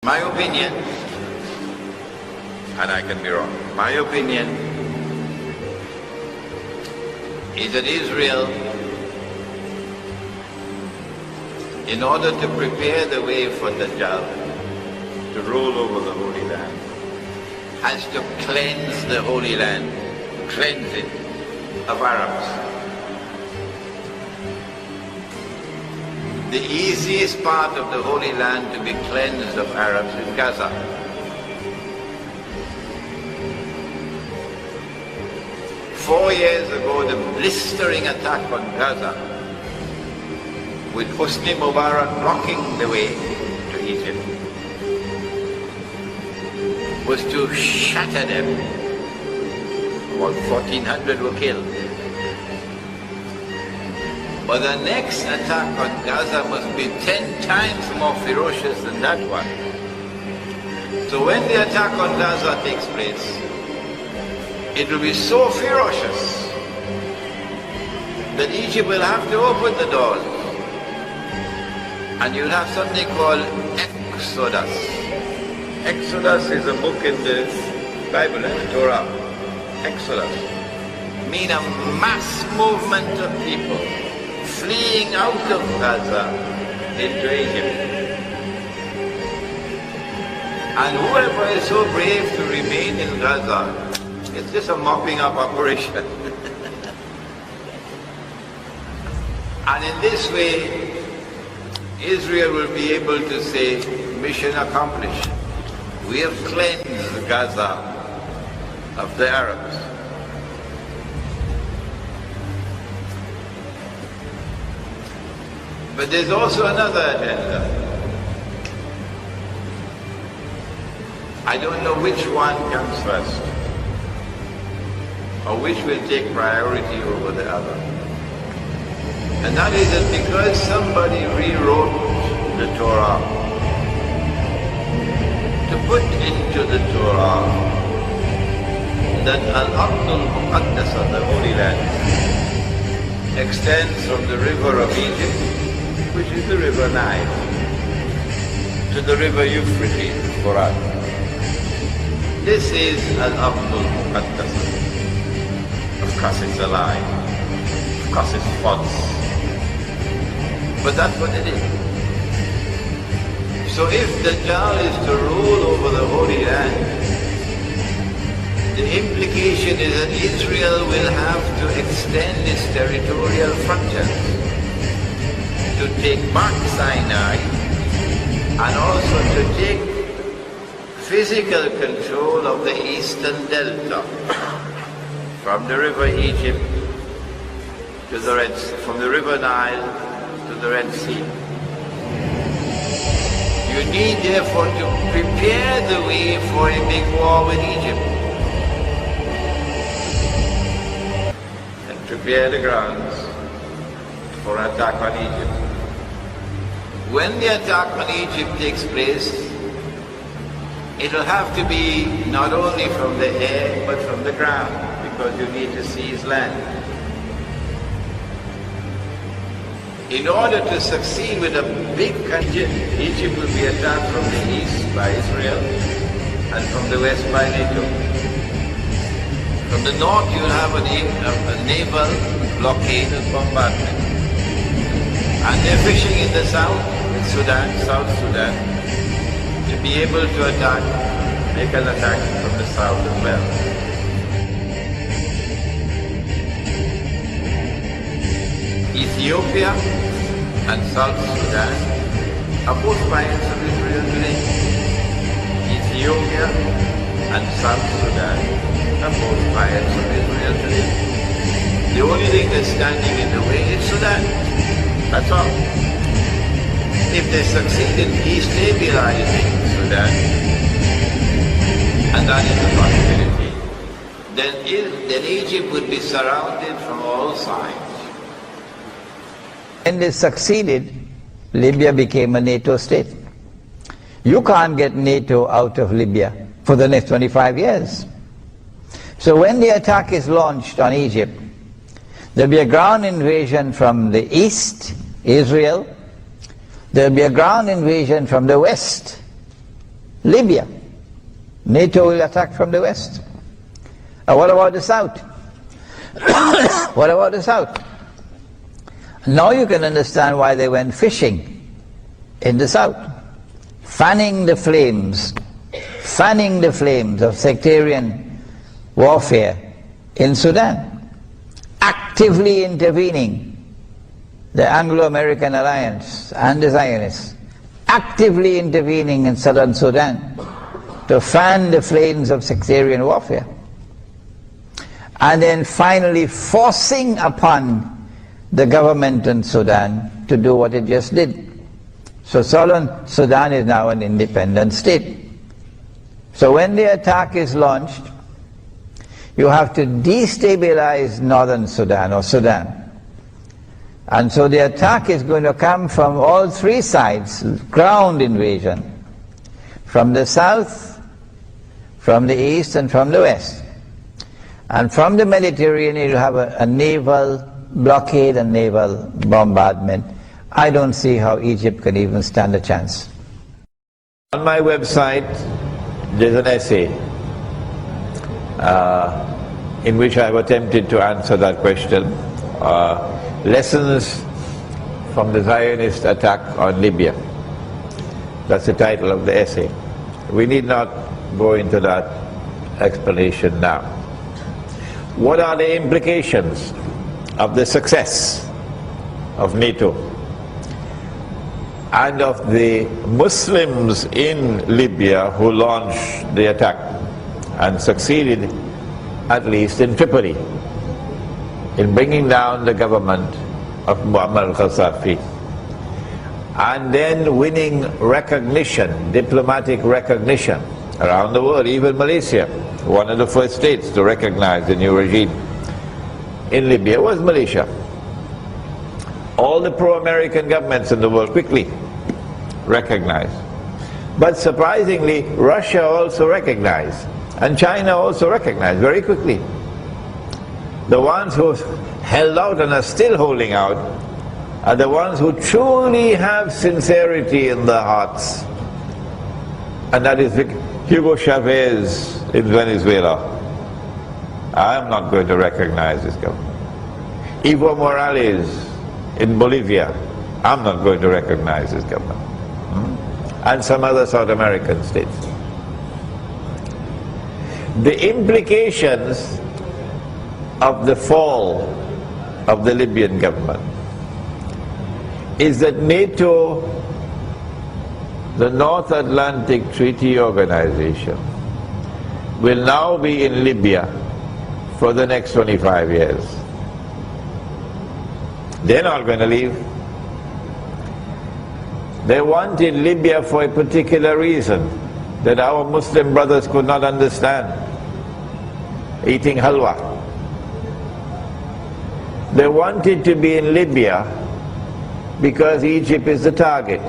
My opinion, and I can be wrong, my opinion is that Israel, in order to prepare the way for Dajjal to rule over the Holy Land, has to cleanse the Holy Land, cleanse it of Arabs. The easiest part of the Holy Land to be cleansed of Arabs is Gaza. Four years ago, the blistering attack on Gaza, with Hosni Mubarak blocking the way to Egypt, was to shatter them. About 1,400 were killed. But the next attack on Gaza must be 10 times more ferocious than that one. So when the attack on Gaza takes place, it will be so ferocious that Egypt will have to open the doors. And you'll have something called Exodus. Exodus is a book in the Bible and the Torah. Exodus means a mass movement of people fleeing out of Gaza into Egypt. And whoever is so brave to remain in Gaza, it's just a mopping up operation. And in this way, Israel will be able to say, mission accomplished. We have cleansed Gaza of the Arabs. But there's also another agenda. I don't know which one comes first, or which will take priority over the other. And that is that because somebody rewrote the Torah, to put into the Torah that Al-Ardh al-Muqaddas, the Holy Land, extends from the river of Egypt, which is the river Nile, to the river Euphrates, Furat. This is Al-Ardh al-Muqaddas. Of course it's a lie. Of course it's false. But that's what it is. So if Dajjal is to rule over the Holy Land, the implication is that Israel will have to extend its territorial frontiers to take back Sinai and also to take physical control of the eastern delta from the river Egypt to the Red Sea, from the river Nile to the Red Sea. You need therefore to prepare the way for a big war with Egypt and prepare the grounds for an attack on Egypt. When the attack on Egypt takes place, it will have to be not only from the air but from the ground, because you need to seize land. In order to succeed with a big country, Egypt will be attacked from the east by Israel and from the west by NATO. From the north you'll have a naval blockade and bombardment. And they're fishing in the south, in Sudan, South Sudan, to be able to attack, make an attack from the south as well. Ethiopia and South Sudan are both clients of Israel today. Ethiopia and South Sudan are both clients of Israel today. The only thing that's standing in the way is Sudan. That's all. If they succeed in destabilizing Sudan, and that is the possibility, then Egypt would be surrounded from all sides. When they succeeded, Libya became a NATO state. You can't get NATO out of Libya for the next 25 years. So when the attack is launched on Egypt, there'll be a ground invasion from the east, Israel. There'll be a ground invasion from the west, Libya. NATO will attack from the west. What about the south? What about the south? Now you can understand why they went fishing in the south, fanning the flames of sectarian warfare in Sudan, actively intervening, the Anglo-American alliance and the Zionists, actively intervening in southern Sudan to fan the flames of sectarian warfare, and then finally forcing upon the government in Sudan to do what it just did. So southern Sudan is now an independent state. So when the attack is launched, you have to destabilize northern Sudan or Sudan. And so the attack is going to come from all three sides, ground invasion, from the south, from the east, and from the west. And from the Mediterranean you have a naval blockade and naval bombardment. I don't see how Egypt can even stand a chance. On my website there's an essay in which I have attempted to answer that question. Lessons from the Zionist attack on Libya. That's the title of the essay. We need not go into that explanation now. What are the implications of the success of NATO and of the Muslims in Libya who launched the attack and succeeded, at least in Tripoli, in bringing down the government of Muammar al-Gaddafi, and then winning recognition, diplomatic recognition around the world, even Malaysia, one of the first states to recognize the new regime in Libya was Malaysia. All the pro-American governments in the world quickly recognized. But surprisingly, Russia also recognized, and China also recognized very quickly. The ones who held out and are still holding out are the ones who truly have sincerity in their hearts. And that is Hugo Chavez in Venezuela. I am not going to recognize this government. Evo Morales in Bolivia. I'm not going to recognize this government. And some other South American states. The implications of the fall of the Libyan government is that NATO, the North Atlantic Treaty Organization, will now be in Libya for the next 25 years. They're not going to leave. They wanted Libya for a particular reason that our Muslim brothers could not understand. Eating halwa. They wanted to be in Libya because Egypt is the target.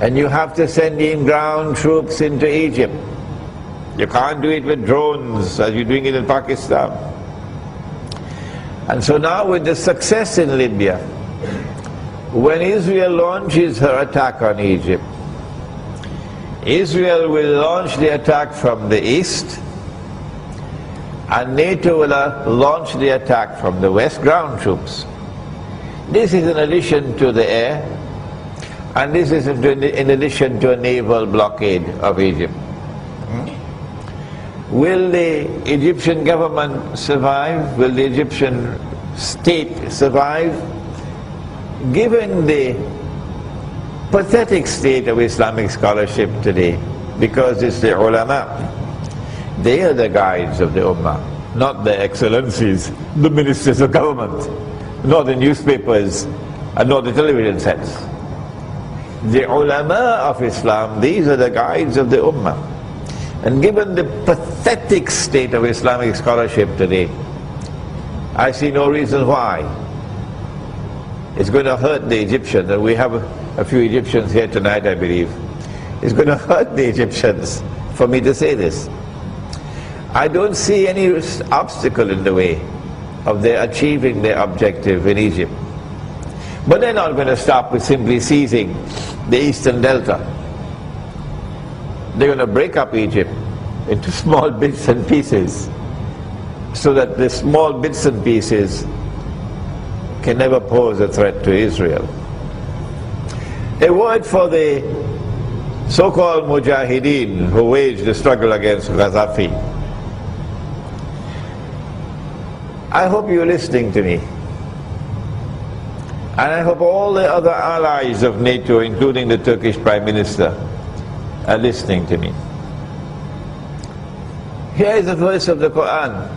And you have to send in ground troops into Egypt. You can't do it with drones as you're doing it in Pakistan. And so now with the success in Libya, when Israel launches her attack on Egypt, Israel will launch the attack from the east, and NATO will launch the attack from the west, ground troops. This is in addition to the air, and this is in addition to a naval blockade of Egypt. Will the Egyptian government survive? Will the Egyptian state survive? Given the pathetic state of Islamic scholarship today, because it's the ulama, they are the guides of the ummah, not the excellencies, the ministers of government, not the newspapers, and not the television sets. The ulama of Islam, these are the guides of the ummah. And given the pathetic state of Islamic scholarship today, I see no reason why it's going to hurt the Egyptians, and we have a few Egyptians here tonight, I believe. It's going to hurt the Egyptians for me to say this. I don't see any obstacle in the way of their achieving their objective in Egypt. But they're not going to stop with simply seizing the Eastern Delta. they're going to break up Egypt into small bits and pieces so that the small bits and pieces can never pose a threat to Israel. A word for the so-called Mujahideen who waged the struggle against Gaddafi. I hope you're listening to me. And I hope all the other allies of NATO, including the Turkish Prime Minister, are listening to me. Here is a verse of the Quran.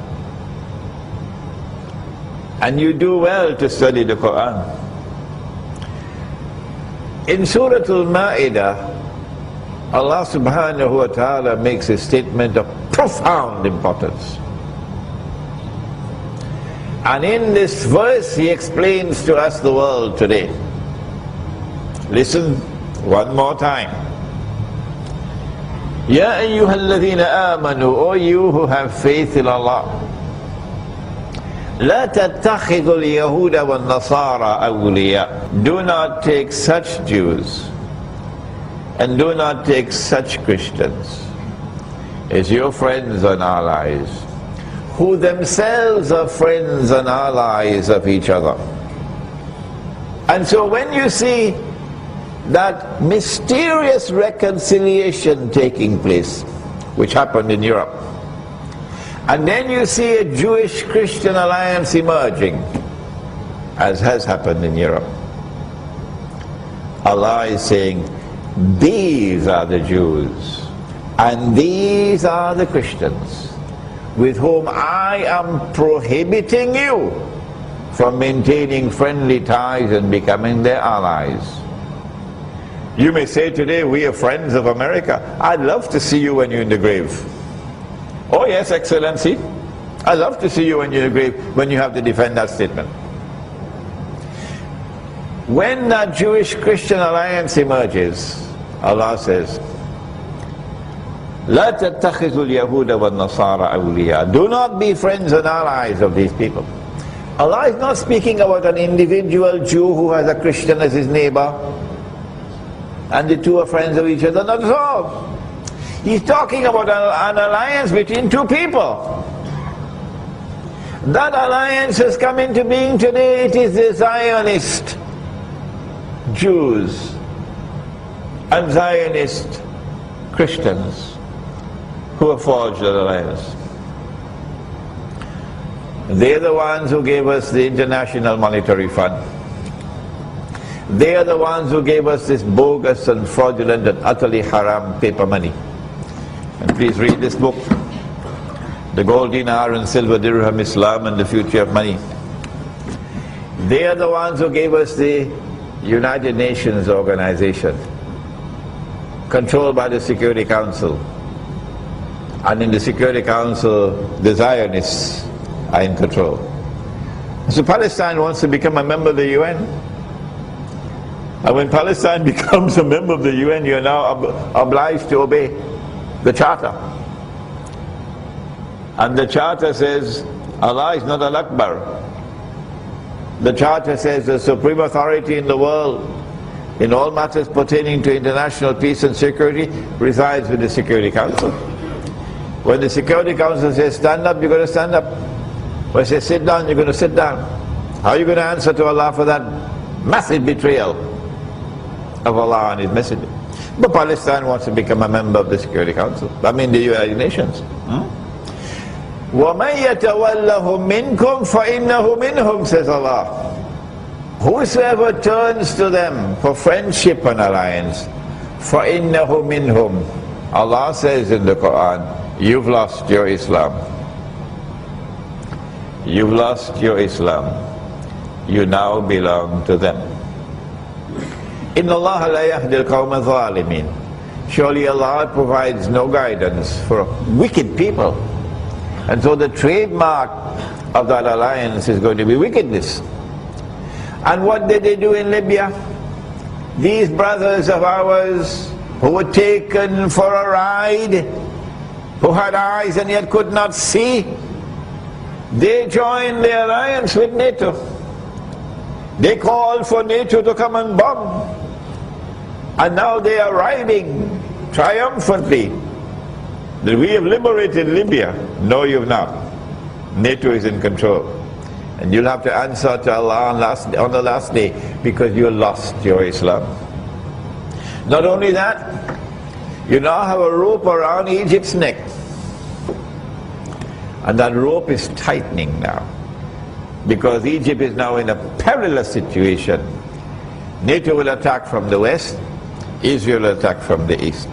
And you do well to study the Quran. In Surah Al-Ma'idah, Allah subhanahu wa ta'ala makes a statement of profound importance. And in this verse he explains to us the world today. Listen one more time. Ya ayyuhalladhina amanu, O you who have faith in Allah. لا تتخذوا اليهود والنصارى أولياء. Do not take such Jews and do not take such Christians as your friends and allies, who themselves are friends and allies of each other. And so when you see that mysterious reconciliation taking place, which happened in Europe, and then you see a Jewish-Christian alliance emerging, as has happened in Europe, Allah is saying, these are the Jews, and these are the Christians, with whom I am prohibiting you from maintaining friendly ties and becoming their allies. You may say today, we are friends of America. I'd love to see you when you're in the grave. Oh yes, Excellency, I'd love to see you when you're in the grave, when you have to defend that statement. When that Jewish-Christian alliance emerges, Allah says, لا تتخذوا اليهود والنصارى أولياء. Do not be friends and allies of these people. Allah is not speaking about an individual Jew who has a Christian as his neighbor and the two are friends of each other, not at all. He's talking about an alliance between two people. That alliance has come into being today. It is the Zionist Jews and Zionist Christians who have forged that alliance. They're the ones who gave us the International Monetary Fund. They are the ones who gave us this bogus and fraudulent and utterly haram paper money. And please read this book, The Gold Dinar and Silver Dirham, Islam and the Future of Money. They are the ones who gave us the United Nations organization, controlled by the Security Council. And in the Security Council, the Zionists are in control. So Palestine wants to become a member of the UN. And when Palestine becomes a member of the UN, you're now obliged to obey the Charter. And the Charter says, Allah is not Al-Akbar. The Charter says the supreme authority in the world, in all matters pertaining to international peace and security, resides with the Security Council. When the Security Council says stand up, you're going to stand up. When it says sit down, you're going to sit down. How are you going to answer to Allah for that massive betrayal of Allah and His Messenger? But Palestine wants to become a member of the Security Council. I mean the United Nations. وَمَنْ يَتَوَلَّهُمْ مِنْكُمْ فَإِنَّهُ مِنْهُمْ, says Allah. Whosoever turns to them for friendship and alliance, فَإِنَّهُ مِنْهُمْ. Allah says in the Quran, you've lost your Islam. You've lost your Islam. You now belong to them. إِنَّ اللَّهَ لَا يَهْدِي الْقَوْمَ الظَّالِمِينَ. Surely Allah provides no guidance for wicked people. And so the trademark of that alliance is going to be wickedness. And what did they do in Libya? These brothers of ours who were taken for a ride, who had eyes and yet could not see, they joined the alliance with NATO. They called for NATO to come and bomb. And now they are riding triumphantly that we have liberated Libya. No, you've not. NATO is in control. And you'll have to answer to Allah on the last day because you lost your Islam. Not only that, you now have a rope around Egypt's neck. And that rope is tightening now because Egypt is now in a perilous situation. NATO will attack from the west, Israel will attack from the east.